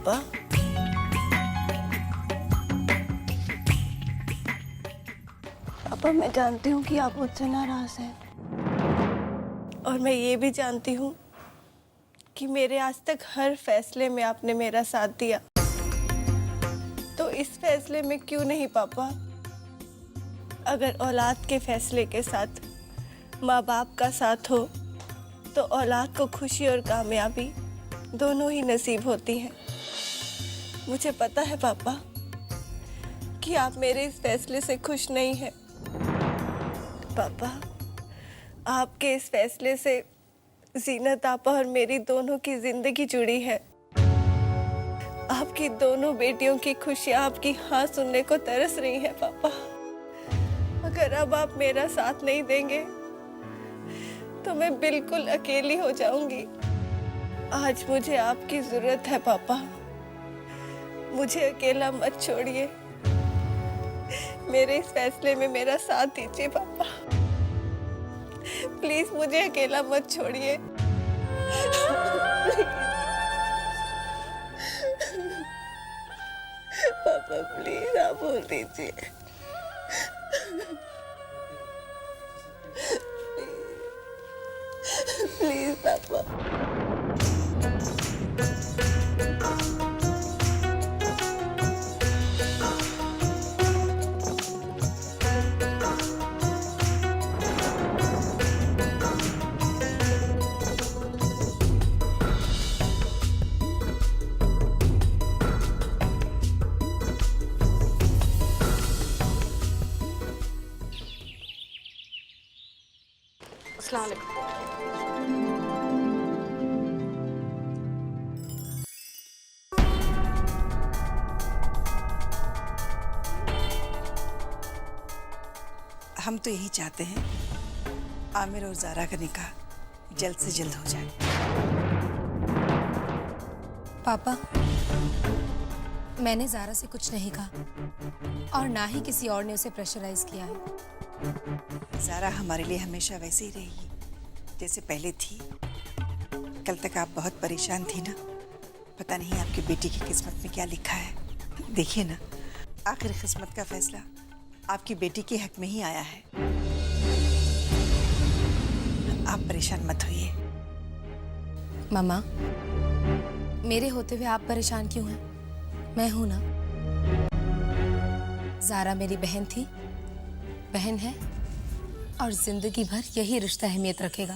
पापा। पापा, मैं जानती हूँ कि आप मुझसे नाराज हैं, और मैं ये भी जानती हूँ कि मेरे आज तक हर फैसले में आपने मेरा साथ दिया। तो इस फैसले में क्यों नहीं पापा? अगर औलाद के फैसले के साथ माँ बाप का साथ हो तो औलाद को खुशी और कामयाबी दोनों ही नसीब होती हैं। मुझे पता है पापा कि आप मेरे इस फैसले से खुश नहीं हैं। पापा, आपके इस फैसले से जीनत आपा और मेरी दोनों की जिंदगी जुड़ी है। आपकी दोनों बेटियों की खुशियां आपकी हाँ सुनने को तरस रही हैं पापा। अगर अब आप मेरा साथ नहीं देंगे तो मैं बिल्कुल अकेली हो जाऊंगी। आज मुझे आपकी जरूरत है पापा। मुझे अकेला मत छोड़िए। मेरे इस फैसले में मेरा साथ दीजिए पापा। प्लीज मुझे अकेला मत छोड़िए। पापा प्लीज आप बोल दीजिए। प्लीज पापा। अस्सलाम वालेकुम। हम तो यही चाहते हैं आमिर और ज़ारा का निकाह जल्द से जल्द हो जाए। पापा, मैंने ज़ारा से कुछ नहीं कहा और ना ही किसी और ने उसे प्रेशराइज किया है। ज़ारा हमारे लिए हमेशा वैसे ही रहेगी जैसे पहले थी। कल तक आप बहुत परेशान थी ना, पता नहीं आपकी बेटी की किस्मत में क्या लिखा है। देखिए ना, आखिर किस्मत का फैसला आपकी बेटी के हक में ही आया है। आप परेशान मत होइए। मम्मा, मेरे होते हुए आप परेशान क्यों हैं? मैं हूं ना। ज़ारा मेरी बहन थी, बहन है, और जिंदगी भर यही रिश्ता अहमियत रखेगा।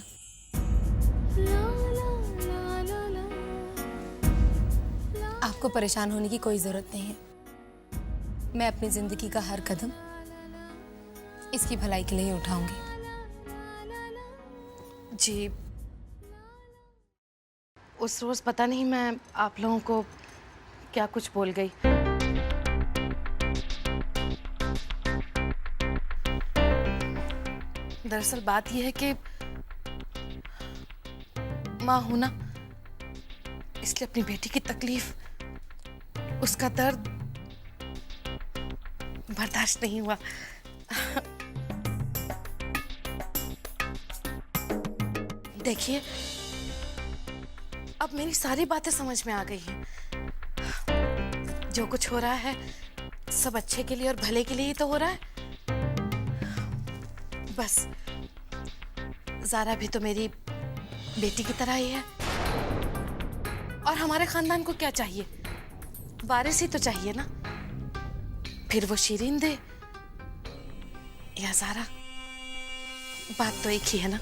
आपको परेशान होने की कोई जरूरत नहीं है। मैं अपनी जिंदगी का हर कदम इसकी भलाई के लिए ही उठाऊंगी। जी, उस रोज पता नहीं मैं आप लोगों को क्या कुछ बोल गई। दरअसल बात यह है कि माँ हूं ना, इसलिए अपनी बेटी की तकलीफ, उसका दर्द बर्दाश्त नहीं हुआ। देखिए, अब मेरी सारी बातें समझ में आ गई हैं। जो कुछ हो रहा है सब अच्छे के लिए और भले के लिए ही तो हो रहा है। बस ज़ारा भी तो मेरी बेटी की तरह ही है। और हमारे खानदान को क्या चाहिए? वारिस ही तो चाहिए ना। फिर वो शिरीन दे या ज़ारा, बात तो एक ही है ना।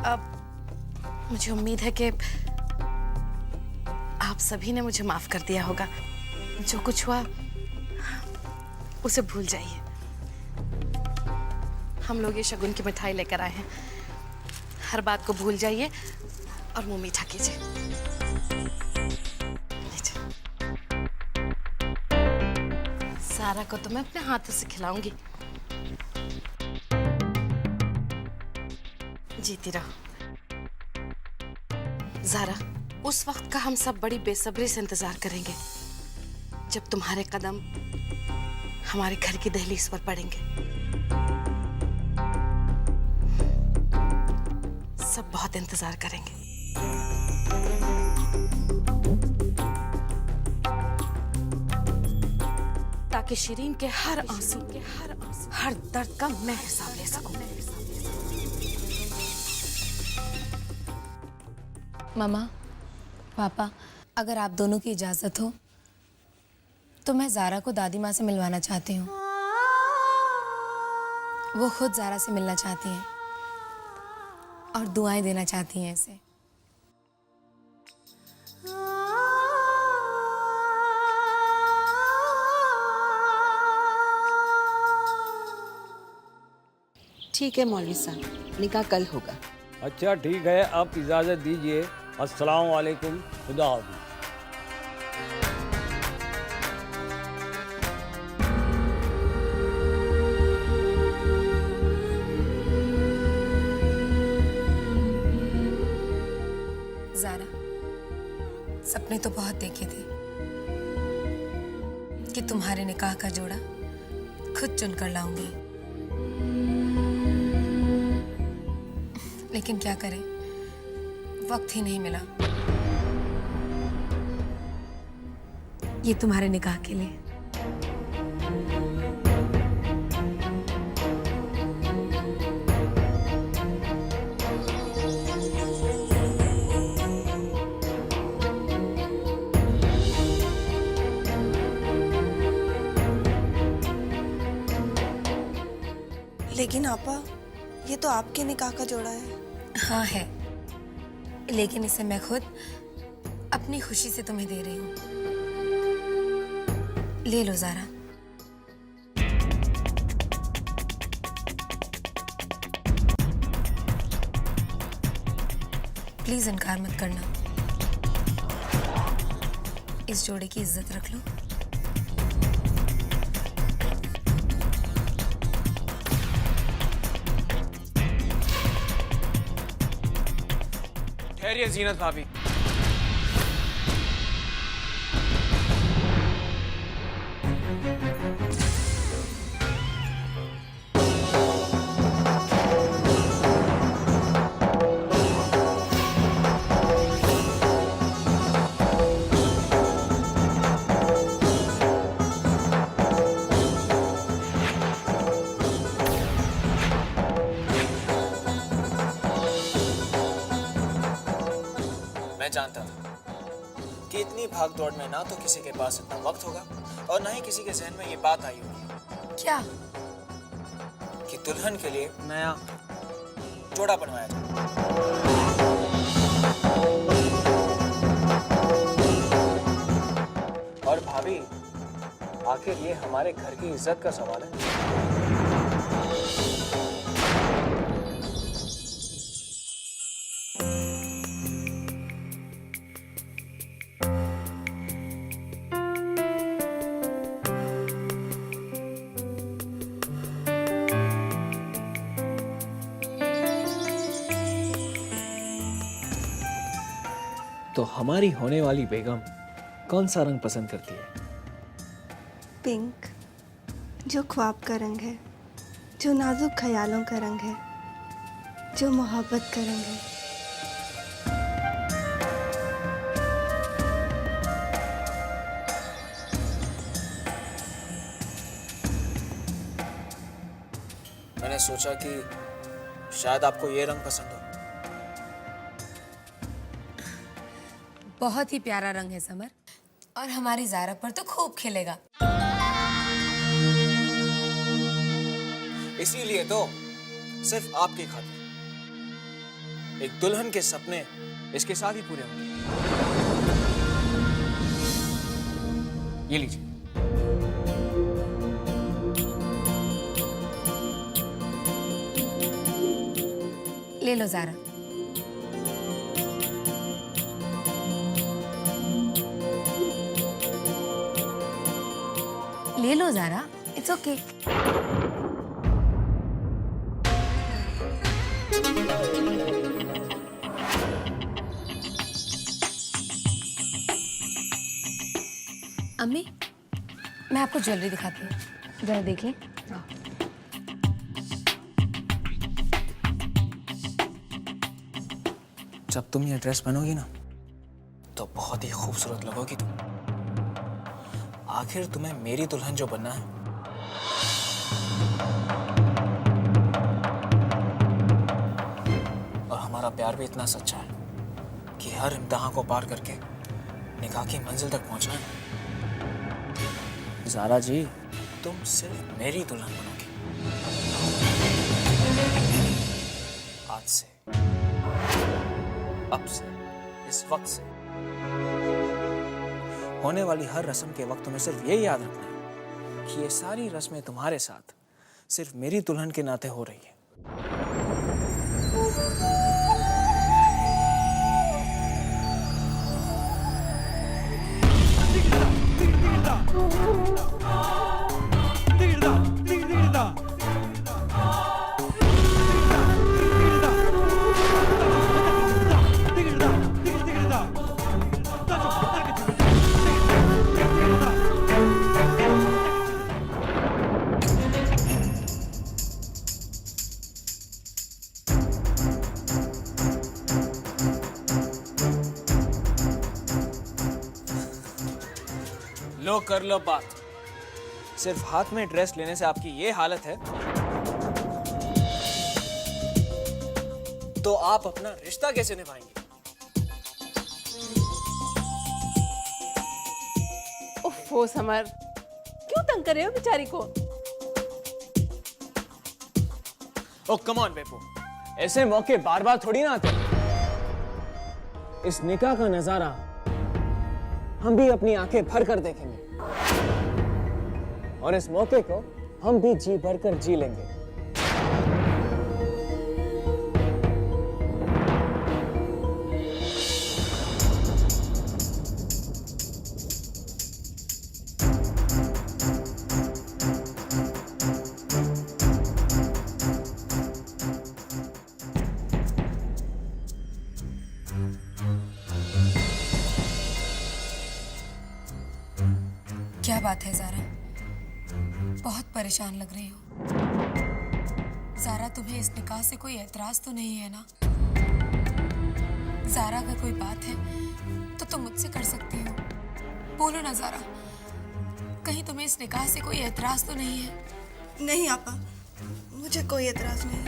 अब मुझे उम्मीद है कि आप सभी ने मुझे माफ कर दिया होगा। जो कुछ हुआ उसे भूल जाइए। हम लोग ये शगुन की मिठाई लेकर आए हैं। हर बात को भूल जाइए और मुंह मीठा कीजिए। लीजिए। सारा को तो मैं अपने हाथों से खिलाऊंगी। जीती रहो। ज़ारा, उस वक्त का हम सब बड़ी बेसब्री से इंतजार करेंगे जब तुम्हारे कदम हमारे घर की दहलीज पर पड़ेंगे। सब बहुत इंतजार करेंगे। ताकि शिरीन के हर आंसू हर दर्द का मैं हिसाब ले सकूं। मामा, पापा, अगर आप दोनों की इजाज़त हो तो मैं ज़ारा को दादी माँ से मिलवाना चाहती हूँ। वो खुद ज़ारा से मिलना चाहती हैं और दुआएं देना चाहती हैं इसे। ठीक है मौलवी साहब, निकाह कल होगा। अच्छा ठीक है, आप इजाज़त दीजिए। अस्सलाम वालेकुम, खुदा हाफ़िज़। ज़ारा, सपने तो बहुत देखे थे कि तुम्हारे निकाह का जोड़ा खुद चुनकर लाऊंगी, लेकिन क्या करें, वक्त ही नहीं मिला। ये तुम्हारे निकाह के लिए। लेकिन आपा, ये तो आपके निकाह का जोड़ा है। हाँ है, लेकिन इसे मैं खुद अपनी खुशी से तुम्हें दे रही हूँ। ले लो ज़ारा। प्लीज इनकार मत करना। इस जोड़े की इज्जत रख लो। ठहरिए जीनत भाभी। मैं जानता था कि इतनी भाग दौड़ में ना तो किसी के पास इतना वक्त होगा और ना ही किसी के जहन में ये बात आई होगी क्या? कि दुल्हन के लिए नया जोड़ा बनवाया जाए। और भाभी, आखिर ये हमारे घर की इज्जत का सवाल है। तो हमारी होने वाली बेगम कौन सा रंग पसंद करती है? पिंक, जो ख्वाब का रंग है, जो नाजुक ख्यालों का रंग है, जो मोहब्बत का रंग है। मैंने सोचा कि शायद आपको ये रंग पसंद हो। बहुत ही प्यारा रंग है समर, और हमारी ज़ारा पर तो खूब खिलेगा। इसीलिए तो सिर्फ आपकी खातिर एक दुल्हन के सपने इसके साथ ही पूरे होंगे। ये लीजिए। ले लो ज़ारा। ले लो ज़ारा, इट्स ओके। अम्मी, मैं आपको ज्वेलरी दिखाती हूँ, जरा देखिए। जब तुम ये ड्रेस पहनोगी ना तो बहुत ही खूबसूरत लगोगी तुम। आखिर तुम्हें मेरी दुल्हन जो बनना है, और हमारा प्यार भी इतना सच्चा है कि हर इम्तिहान को पार करके निकाह की मंजिल तक पहुंचना है। ज़ारा जी, तुम सिर्फ मेरी दुल्हन बनोगी आज से, अब से, इस वक्त से। होने वाली हर रस्म के वक्त तुम्हें सिर्फ ये याद रखना है कि ये सारी रस्में तुम्हारे साथ सिर्फ मेरी दुल्हन के नाते हो रही है। लो कर लो बात। सिर्फ हाथ में ड्रेस लेने से आपकी ये हालत है तो आप अपना रिश्ता कैसे निभाएंगे? ओफो समर, क्यों तंग कर रहे हो बेचारी को? ओ कम ऑन बेपो, ऐसे मौके बार बार थोड़ी ना आते। इस निकाह का नजारा हम भी अपनी आंखें भर कर देखेंगे और इस मौके को हम भी जी भर कर जी लेंगे। क्या बात है ज़ारा, बहुत परेशान लग रही हो। ज़ारा, तुम्हें इस निकाह से कोई एतराज तो नहीं है ना? ज़ारा, अगर कोई बात है तो तुम मुझसे कर सकती हो। बोलो ना ज़ारा, कहीं तुम्हें इस निकाह से कोई एतराज तो नहीं है? नहीं आपा, मुझे कोई एतराज नहीं।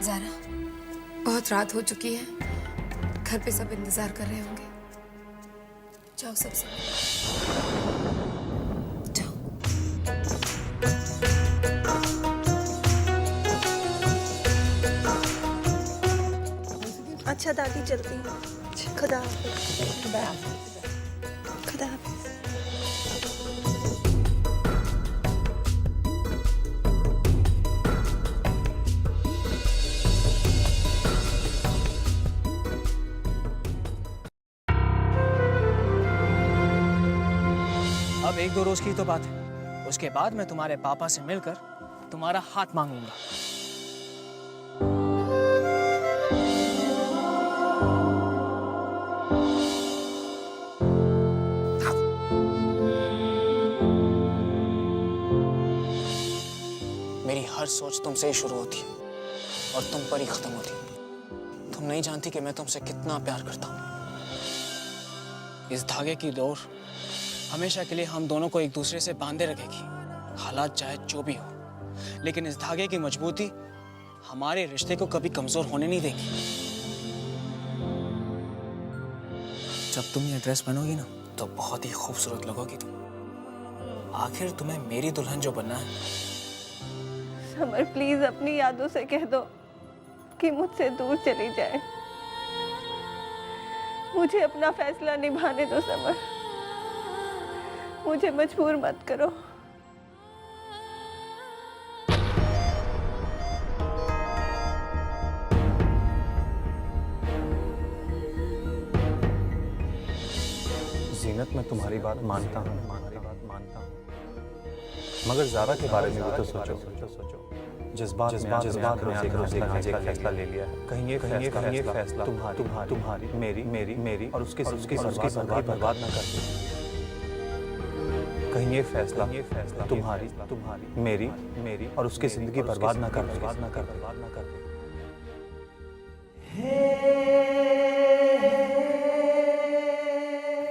ज़ारा, बहुत रात हो चुकी है, घर पे सब इंतजार कर रहे होंगे। जाओ सबसे जाओ। अच्छा दादी, चलती हूँ। खुदा हाफिज़। खुदा हाफिज़। अब 1-2 रोज की तो बात है, उसके बाद मैं तुम्हारे पापा से मिलकर तुम्हारा हाथ मांगूंगा। मेरी हर सोच तुमसे ही शुरू होती है और तुम पर ही खत्म होती है। तुम नहीं जानती कि मैं तुमसे कितना प्यार करता हूँ। इस धागे की डोर हमेशा के लिए हम दोनों को एक दूसरे से बांधे रखेगी, हालात चाहे जो भी हो। लेकिन इस धागे की मजबूती हमारे रिश्ते को कभी कमजोर होने नहीं देगी। जब तुम ये ड्रेस पहनोगी ना तो बहुत ही खूबसूरत लगोगी तुम। आखिर तुम्हें मेरी दुल्हन जो बनना है। समर, प्लीज अपनी यादों से कह दो कि मुझसे दूर चली जाए। मुझे अपना फैसला निभाने दो समर, मुझे मजबूर मत करो। जीनत, मैं तुम्हारी बात मानता हूँ, मगर ज़ारा के बारे में भी तो सोचो। जज्बात में एक फैसला ले लिया है। कहीं ये फैसला तुम्हारी मेरी और उसकी बर्बाद ना कर दे। कहीं ये फैसला तुम्हारी मेरी और उसकी जिंदगी बर्बाद ना कर दे।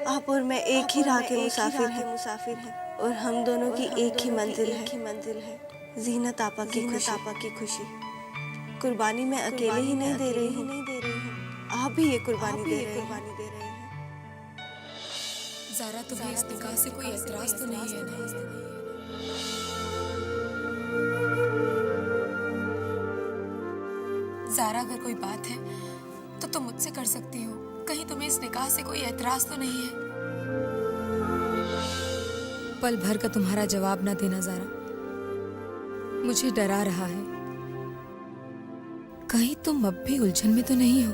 आप और मैं एक ही राह के मुसाफिर हैं और हम दोनों की एक ही मंजिल है। जीनत आपा की खुशी। कुर्बानी मैं अकेले ही नहीं दे रही हूँ, आप भी ये कुर्बानी दे रहे हैं। ज़ारा, तुम्हें इस निकाह से कोई एतराज तो नहीं है ना? ज़ारा, अगर कोई बात है तो तुम मुझसे कर सकती हो। कहीं तुम्हें इस निकाह से कोई एतराज तो नहीं है? पल भर का तुम्हारा जवाब ना देना ज़ारा मुझे डरा रहा है। कहीं तुम अब भी उलझन में तो नहीं हो?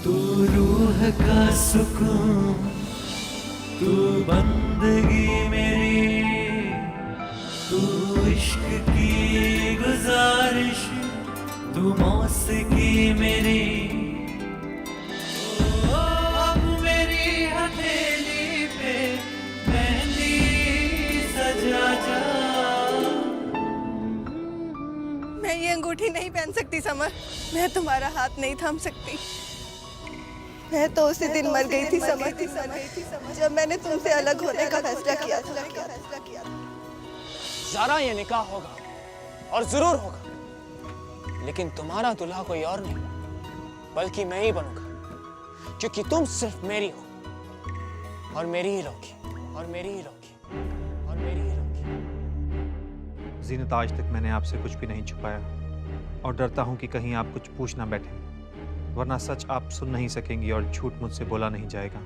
तू रूह का सुकून, तू बंदगी मेरी, तू इश्क की गुजारिश, तू मौसीकी मेरी। ओ अब मेरी हथेली पे मेहंदी सजा जा। मैं ये अंगूठी नहीं पहन सकती समर, मैं तुम्हारा हाथ नहीं थाम सकती। मैं तो उसी दिन मर गई थी समर, जब मैंने तुमसे अलग होने का फैसला किया था। ज़ारा, ये निकाह होगा और जरूर होगा, लेकिन तुम्हारा दूल्हा कोई और नहीं बल्कि मैं ही बनूंगा, क्योंकि तुम सिर्फ मेरी हो और मेरी ही रहोगी और मेरी ही रहोगी और मेरी ही रहोगी। जीनत, आज तक मैंने आपसे कुछ भी नहीं छुपाया और डरता हूँ कि कहीं आप कुछ पूछ ना बैठे, वरना सच आप सुन नहीं सकेंगी और झूठ मुझसे बोला नहीं जाएगा।